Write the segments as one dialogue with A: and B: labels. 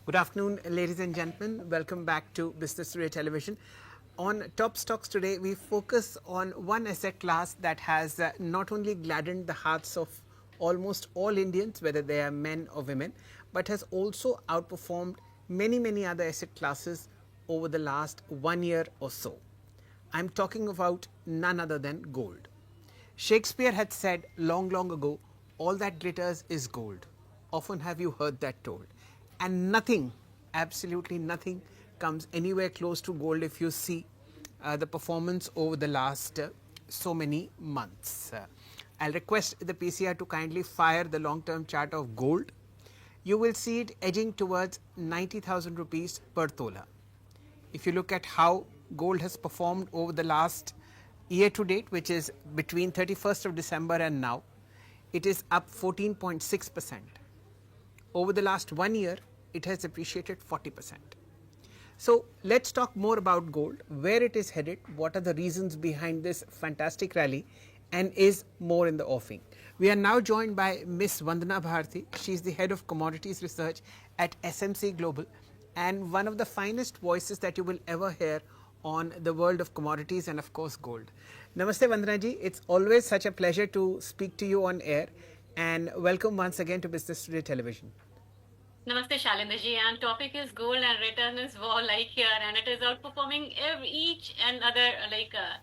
A: Good afternoon, ladies and gentlemen. Welcome back to Business Today Television. On Top Stocks today, we focus on one asset class that has not only gladdened the hearts of almost all Indians, whether they are men or women, but has also outperformed many other asset classes over the last 1 year or so. I'm talking about none other than gold. Shakespeare had said long ago, all that glitters is gold. Often have you heard that told. And nothing, absolutely nothing, comes anywhere close to gold if you see the performance over the last so many months. I'll request the PCR to kindly fire the long term chart of gold. You will see it edging towards 90,000 rupees per tola. If you look at how gold has performed over the last year to date, which is between 31st of December and now, it is up 14.6%. Over the last 1 year, it has appreciated 40%. So let's talk more about gold, where it is headed, what are the reasons behind this fantastic rally, and is more in the offing. We are now joined by Miss Vandana Bharti. She is the head of commodities research at SMC Global and one of the finest voices that you will ever hear on the world of commodities and of course gold. Namaste Vandana ji, it's always such a pleasure to speak to you on air and welcome once again to Business Today Television.
B: Namaste Shalindaji, and topic is gold and return is war like here, and it is outperforming each and other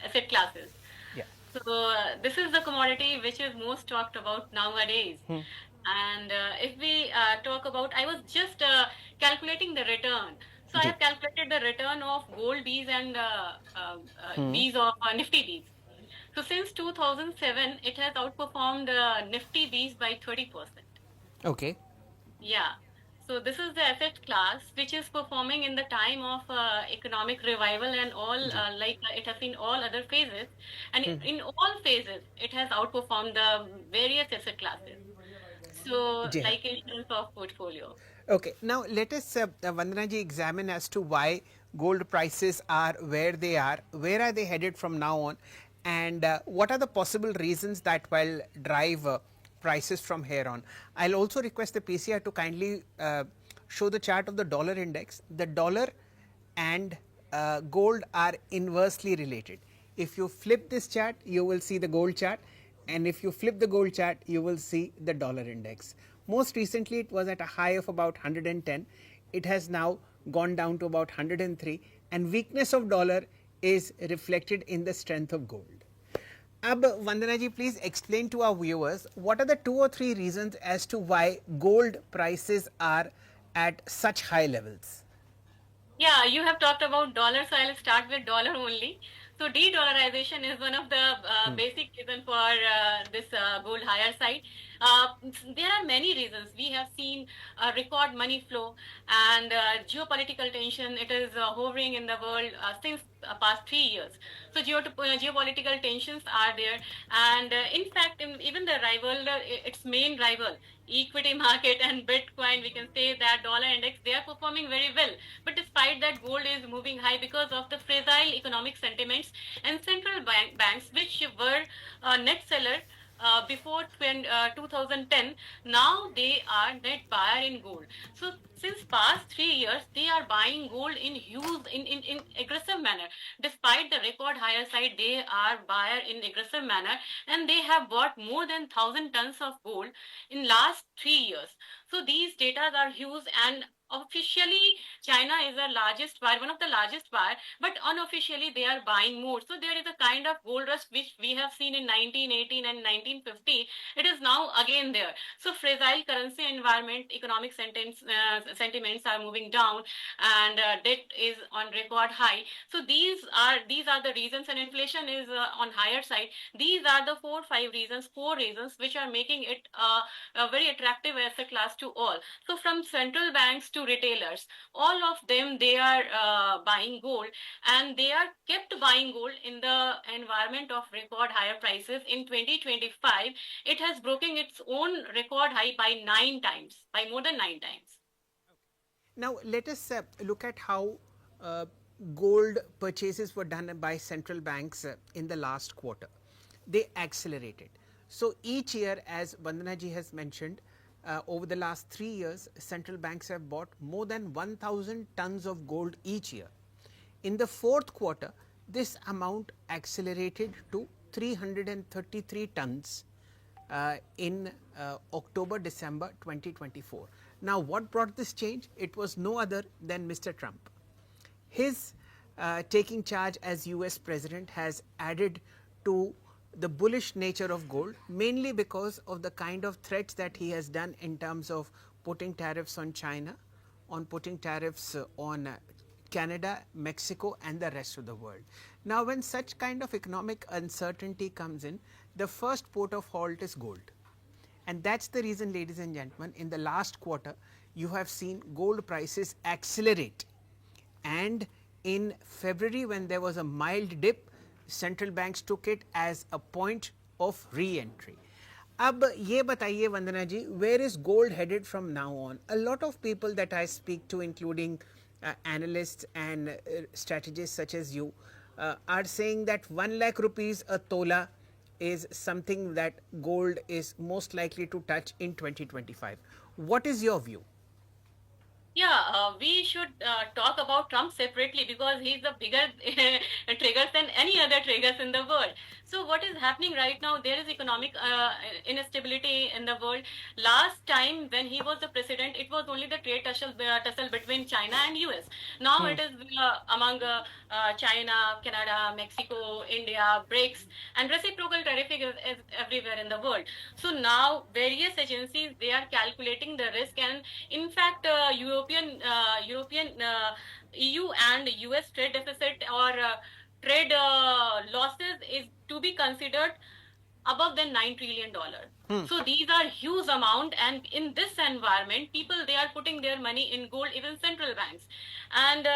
B: asset classes.
A: Yeah.
B: So this is the commodity which is most talked about nowadays. And if we talk about, I was just calculating the return. So I
A: Ji.
B: have calculated the return of gold bees and bees of Nifty bees. So since 2007, it has outperformed Nifty bees by 30%.
A: Okay.
B: Yeah. So this is the asset class which is performing in the time of economic revival and all it has seen all other phases, and in all phases it has outperformed the various asset classes. So
A: Ji.
B: like insurance of portfolio.
A: Okay, now let us, Vandana ji, examine as to why gold prices are where they are, where are they headed from now on, and what are the possible reasons that will drive prices from here on. I'll also request the PCR to kindly show the chart of the dollar index. The dollar and gold are inversely related. If you flip this chart, you will see the gold chart, and if you flip the gold chart, you will see the dollar index. Most recently, it was at a high of about 110. It has now gone down to about 103, and weakness of dollar is reflected in the strength of gold. Ab Vandana ji, please explain to our viewers what are the 2 or 3 reasons as to why gold prices are at such high levels.
B: Yeah, you have talked about dollar, so I'll start with dollar only. So de-dollarization is one of the basic reason for this gold higher side. There are many reasons. We have seen record money flow and geopolitical tension. It is hovering in the world since past 3 years. So geopolitical tensions are there, and in fact, even the rival, its main rival, equity market and Bitcoin, we can say that dollar index, they are performing very well. But despite that, gold is moving high because of the fragile economic sentiments, and central banks, which were net seller before 2010, now they are net buyer in gold. So since past 3 years, they are buying gold in huge, in aggressive manner. Despite the record higher side, they are buyer in aggressive manner, and they have bought more than 1,000 tons of gold in last 3 years. So these data are huge, and officially China is the largest buyer, one of the largest buyer, but unofficially they are buying more. So there is a kind of gold rush which we have seen in 1918 and 1950. It is now again there. So fragile currency environment, economic sentiments are moving down, and debt is on record high. So these are the reasons, and inflation is on higher side. These are the four reasons which are making it a very attractive asset class to all. So from central banks to retailers, all of them, they are buying gold, and they are kept buying gold in the environment of record higher prices. In 2025, it has broken its own record high by 9 times, by more than 9 times.
A: Now, let us look at how uh, gold purchases were done by central banks in the last quarter. They accelerated. So, each year, as Vandana ji has mentioned, over the last 3 years, central banks have bought more than 1,000 tons of gold each year. In the fourth quarter, this amount accelerated to 333 tons in October December 2024. Now, what brought this change? It was no other than Mr. Trump. His taking charge as US President has added to the bullish nature of gold, mainly because of the kind of threats that he has done in terms of putting tariffs on China, on putting tariffs on Canada, Mexico and the rest of the world. Now, when such kind of economic uncertainty comes in, the first port of halt is gold. And that's the reason, ladies and gentlemen, in the last quarter, you have seen gold prices accelerate. And in February, when there was a mild dip, central banks took it as a point of re-entry. अब ये बताइए वंदना जी, where is gold headed from now on? A lot of people that I speak to, including analysts and strategists such as you, are saying that 1 lakh rupees a tola is something that gold is most likely to touch in 2025. What is your view?
B: Yeah, we should talk about Trump separately because he's the bigger triggers than any other triggers in the world. So what is happening right now? There is economic instability in the world. Last time when he was the president, it was only the trade tussle between China and US. Now it is among China, Canada, Mexico, India, BRICS, and reciprocal tariffing is everywhere in the world. So now various agencies, they are calculating the risk, and in fact European EU and US trade deficit or trade losses is to be considered above than $9 trillion. So these are huge amount, and in this environment, people, they are putting their money in gold, even central banks. And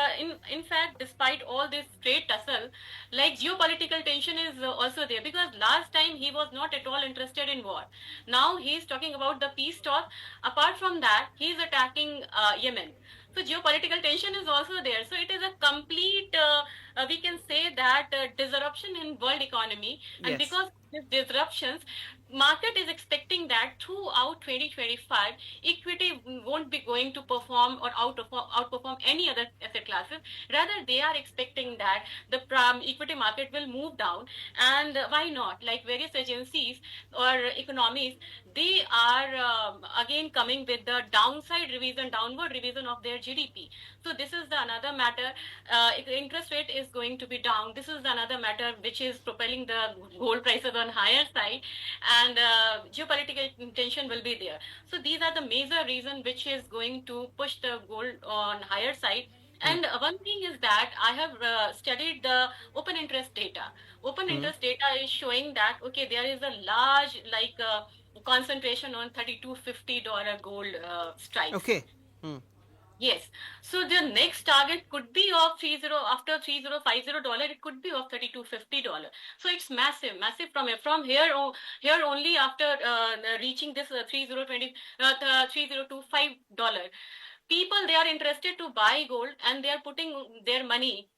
B: in fact, despite all this trade tussle, like geopolitical tension is also there, because last time he was not at all interested in war. Now he is talking about the peace talk. Apart from that, he is attacking Yemen. So geopolitical tension is also there. So it is a complete, we can say that disruption in world economy. And
A: Yes.
B: because of these disruptions, market is expecting that throughout 2025, equity won't be going to perform or outperform any other asset classes. Rather, they are expecting that the equity market will move down. And why not? Like various agencies or economies, they are again coming with the downward revision of their GDP. So this is the another matter. If the interest rate is going to be down, this is another matter which is propelling the gold prices on higher side, and geopolitical tension will be there. So these are the major reason which is going to push the gold on higher side. And one thing is that I have studied the open interest data. Open interest data is showing that, okay, there is a large concentration on $32.50 gold strikes.
A: Okay.
B: Yes. So the next target could be of 30 after $3050, it could be of $3250. So it's massive, massive from here only after reaching this 3025 $. People, they are interested to buy gold and they are putting their money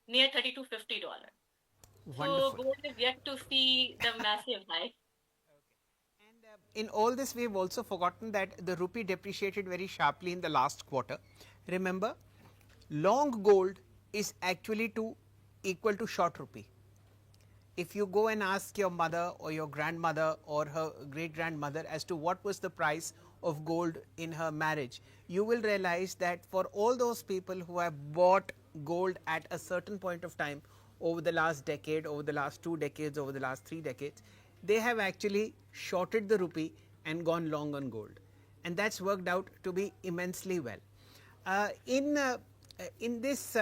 B: near $3250. So
A: Wonderful.
B: gold is yet to see the massive high.
A: And in all this, we've also forgotten that the rupee depreciated very sharply in the last quarter. Remember, long gold is actually equal to short rupee. If you go and ask your mother or your grandmother or her great grandmother as to what was the price of gold in her marriage, you will realize that for all those people who have bought gold at a certain point of time over the last decade, over the last 2 decades, over the last 3 decades, they have actually shorted the rupee and gone long on gold. And that's worked out to be immensely well. In this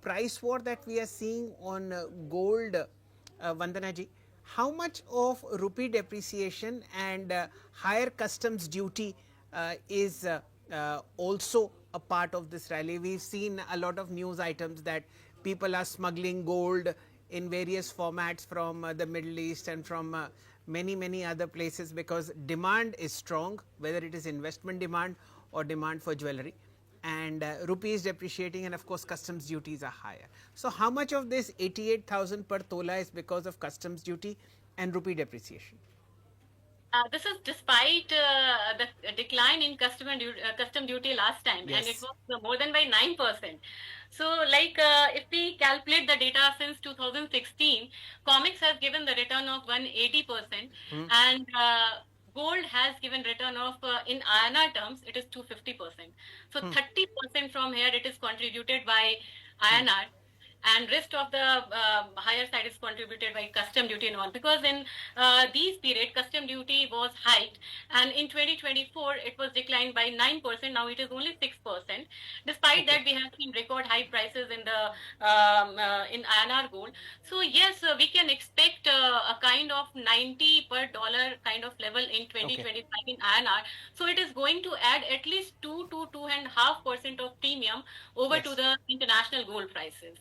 A: price war that we are seeing on gold, Vandana ji, how much of rupee depreciation and higher customs duty is also a part of this rally? We've seen a lot of news items that people are smuggling gold in various formats from the Middle East and from many other places because demand is strong, whether it is investment demand or demand for jewelry, and rupee is depreciating, and of course customs duties are higher. So how much of this 88,000 per tola is because of customs duty and rupee depreciation?
B: This is despite the decline in custom duty last time, and it
A: Yes.
B: was more than by 9%. So, like, if we calculate the data since 2016, comics has given the return of 180%, and gold has given return of, in INR terms, it is 250%. So, 30% from here it is contributed by INR, and rest of the higher side is contributed by custom duty and all, because in these period custom duty was hiked, and in 2024 it was declined by 9%. Now it is only 6%. Despite
A: Okay.
B: that, we have seen record high prices in the in INR gold. So yes, we can expect a kind of 90 per dollar kind of level in
A: Okay.
B: 2025 in INR. So it is going to add at least 2 to 2.5% of premium over to
A: Yes.
B: the international gold prices.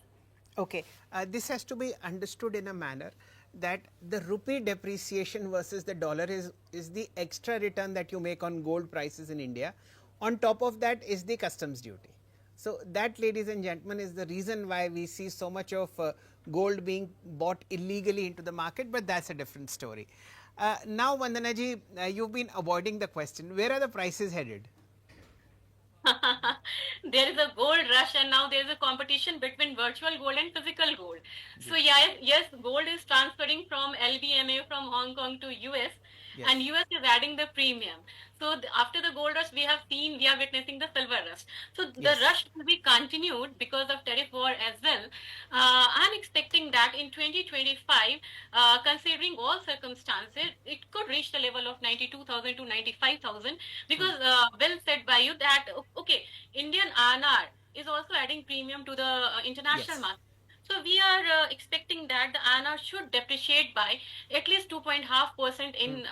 A: Okay, this has to be understood in a manner that the rupee depreciation versus the dollar is the extra return that you make on gold prices in India. On top of that is the customs duty. So that, ladies and gentlemen, is the reason why we see so much of gold being bought illegally into the market, but that's a different story. Now, Vandanaji, you've been avoiding the question. Where are the prices headed?
B: There is a gold rush, and now there is a competition between virtual gold and physical gold. So yeah, yes, gold is transferring from LBMA from Hong Kong to US, and
A: Yes.
B: US is adding the premium. So after the gold rush, we are witnessing the silver rush. So the
A: Yes.
B: rush will be continued because of tariff war as well. I'm expecting that in 2025, considering all circumstances, it could reach the level of 92,000 to 95,000, because well said by you that okay, Indian INR is also adding premium to the international
A: Yes.
B: market. So we are expecting that the INR should depreciate by at least 2.5% in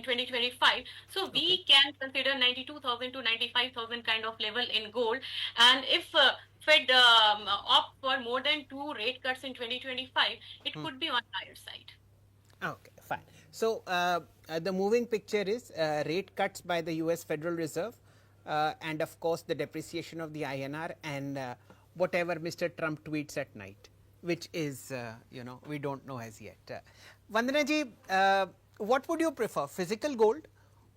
B: 2025. So
A: Okay.
B: we can consider 92,000 to 95,000 kind of level in gold. And if Fed opt for more than two rate cuts in 2025, it could be on higher side.
A: Okay, fine. So the moving picture is rate cuts by the US Federal Reserve, and of course the depreciation of the INR, and whatever Mr. Trump tweets at night, which is, we don't know as yet. Vandanaji, what would you prefer, physical gold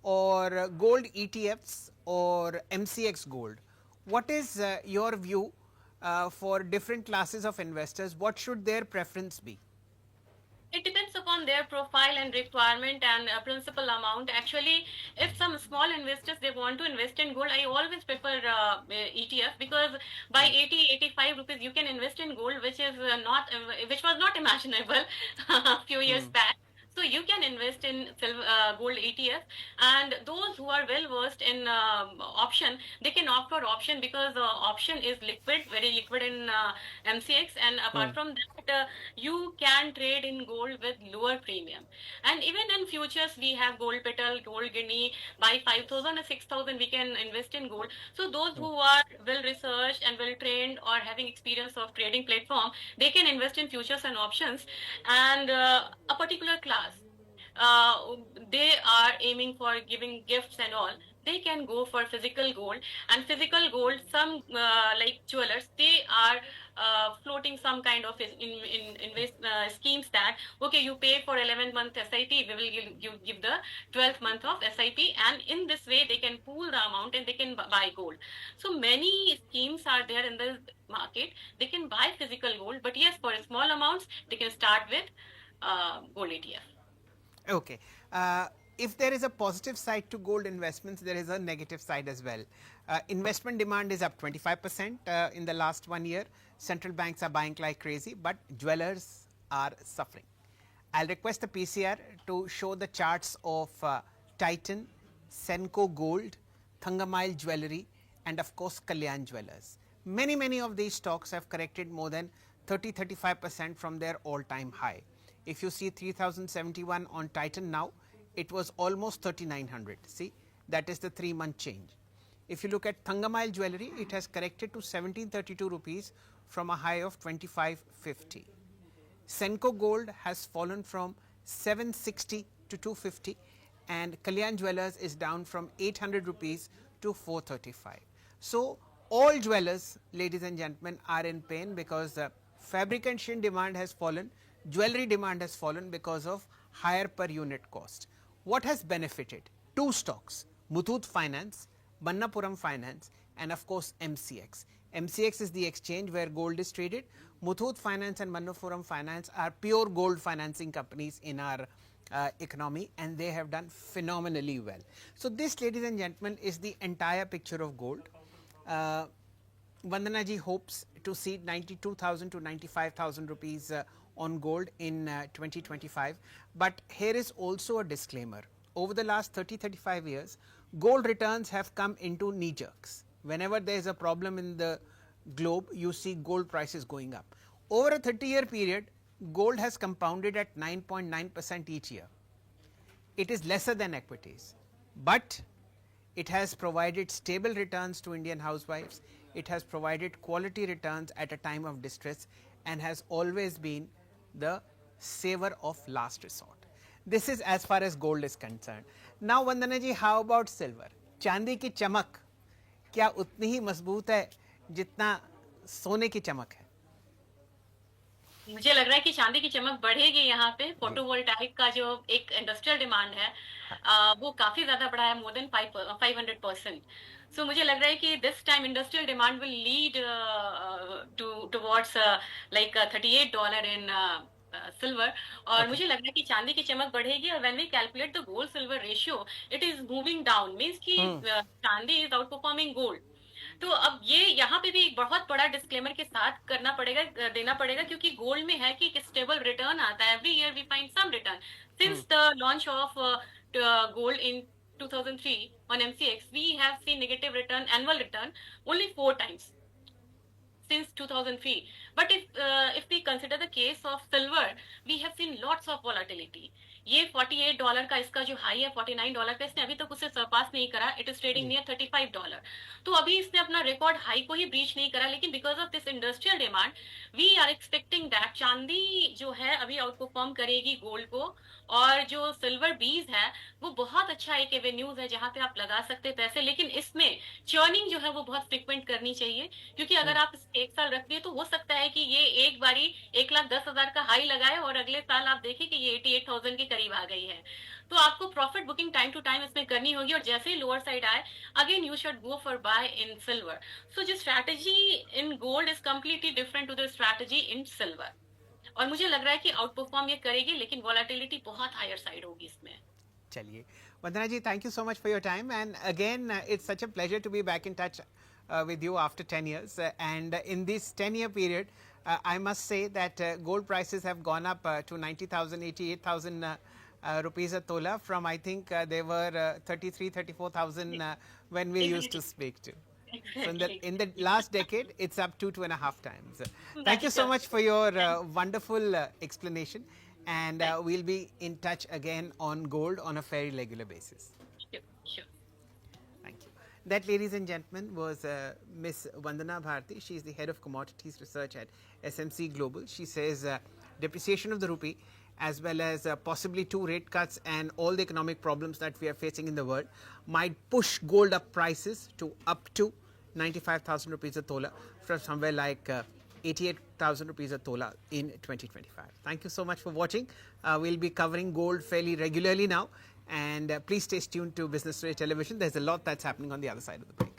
A: or gold ETFs or MCX gold? What is your view for different classes of investors? What should their preference be?
B: It depends upon their profile and requirement and principal amount. Actually, if some small investors they want to invest in gold, I always prefer ETF, because by 80-85 rupees you can invest in gold, which is not which was not imaginable a few years back. So you can invest in gold ETF, and those who are well versed in option, they can opt for option, because option is liquid, very liquid in MCX, and apart from that, you can trade in gold with lower premium. And even in futures, we have gold petal, gold guinea. By 5,000 or 6,000, we can invest in gold. So those who are well researched and well trained or having experience of trading platform, they can invest in futures and options. And a particular class, uh, they are aiming for giving gifts and all, they can go for physical gold. And physical gold, some like jewelers, they are floating some kind of invest schemes that okay, you pay for 11th month SIP, we will give the 12th month of SIP, and in this way they can pool the amount and they can buy gold. So many schemes are there in the market. They can buy physical gold, but yes, for small amounts they can start with gold ETF.
A: Okay. If there is a positive side to gold investments, there is a negative side as well. Investment demand is up 25% in the last 1 year. Central banks are buying like crazy, but jewelers are suffering. I'll request the PCR to show the charts of Titan, Senco Gold, Thangamile Jewelry, and of course Kalyan Jewelers. Many of these stocks have corrected more than 30-35% from their all time high. If you see 3071 on Titan now, it was almost 3900. See, that is the 3-month change. If you look at Thangamile Jewelry, it has corrected to 1732 rupees from a high of 2550. Senco Gold has fallen from 760 to 250, and Kalyan Jewelers is down from 800 rupees to 435. So all jewelers, ladies and gentlemen, are in pain because fabrication demand has fallen, jewelry demand has fallen because of higher per unit cost. what has benefited? Two stocks, Muthoot Finance, Manappuram Finance, and of course MCX. MCX is the exchange where gold is traded. Muthoot Finance and Manappuram Finance are pure gold financing companies in our economy, and they have done phenomenally well. So this, ladies and gentlemen, is the entire picture of gold. Vandana ji hopes to see 92,000 to 95,000 rupees on gold in 2025. But here is also a disclaimer. Over the last 30-35 years, gold returns have come into knee jerks. Whenever there is a problem in the globe, you see gold prices going up. Over a 30-year period, gold has compounded at 9.9% each year. It is lesser than equities, but it has provided stable returns to Indian housewives. It has provided quality returns at a time of distress and has always been the saver of last resort. This is as far as gold is concerned. Now Vandana ji, how about silver? चांदी की चमक क्या उतनी ही मजबूत है जितना सोने की चमक है?
B: मुझे लग रहा है कि चांदी की चमक बढ़ेगी यहाँ पे। फोटोवोल्टाइक का जो एक इंडस्ट्रियल डिमांड है वो काफी ज्यादा बढ़ा है, मोर देन 500%। सो मुझे लग रहा है कि this time industrial demand will lead towards like $38 in silver. और मुझे लग रहा है कि चांदी की चमक बढ़ेगी। और when we calculate the gold silver ratio, it is moving down, means कि चांदी इज आउट परफॉर्मिंग गोल्ड। तो अब ये यहाँ पे भी एक बहुत बड़ा डिस्क्लेमर के साथ करना पड़ेगा, देना पड़ेगा, क्योंकि गोल्ड में है कि एक स्टेबल रिटर्न आता है। Every year we find some return. Since the launch of gold in 2003 on MCX, we have seen negative return, annual return, only 4 times since 2003. But if we consider the case of silver, we have seen lots of volatility. ये $48 का इसका जो high है, $49 का, इसने अभी तक उसे सरपास नहीं करा। It is trading near $35। तो अभी इसने अपना रिकॉर्ड हाई को ही ब्रीच नहीं करा। लेकिन because of this industrial demand, we are expecting that चांदी जो है अभी आउट परफॉर्म करेगी गोल्ड को। और जो सिल्वर बीज है वो बहुत अच्छा एक एवेन्यूज है जहां पे आप लगा सकते हैं पैसे। लेकिन इसमें चर्निंग जो है वो बहुत फ्रिक्वेंट करनी चाहिए, क्योंकि अगर आप एक साल रख दिए तो हो सकता है कि ये एक बारी 1,10,000 का हाई लगाए और अगले साल आप देखें कि ये 88,000 के करीब आ गई है। तो आपको profit booking time to time इसमें करनी होगी। और जैसे ही लोअर साइड आए, again you should go for buy in silver. So जो strategy in gold is completely different to the strategy in silver. और मुझे लग रहा है कि आउट परफॉर्म ये करेगी, लेकिन वॉलेटिलिटी बहुत हायर साइड होगी इसमें।
A: चलिए वंदना जी, thank you so much for your time, and again it's such a pleasure to be back in touch with you after 10 years, and in this 10-year period I must say that gold prices have gone up to 90,000, 88,000 rupees a tola from, I think they were 33,000, 34,000 when we used to speak to. So in the last decade, it's up 2.5 times. Thank you so much for your wonderful explanation, and we'll be in touch again on gold on a very regular basis.
B: Sure.
A: Thank you. That, ladies and gentlemen, was Miss Vandana Bharti. She is the head of commodities research at SMC Global. She says depreciation of the rupee, as well as possibly 2 rate cuts and all the economic problems that we are facing in the world, might push gold up prices to up to 95,000 rupees a tola from somewhere like 88,000 rupees a tola in 2025. Thank you so much for watching. We'll be covering gold fairly regularly now, and please stay tuned to Business Today Television. There's a lot that's happening on the other side of the break.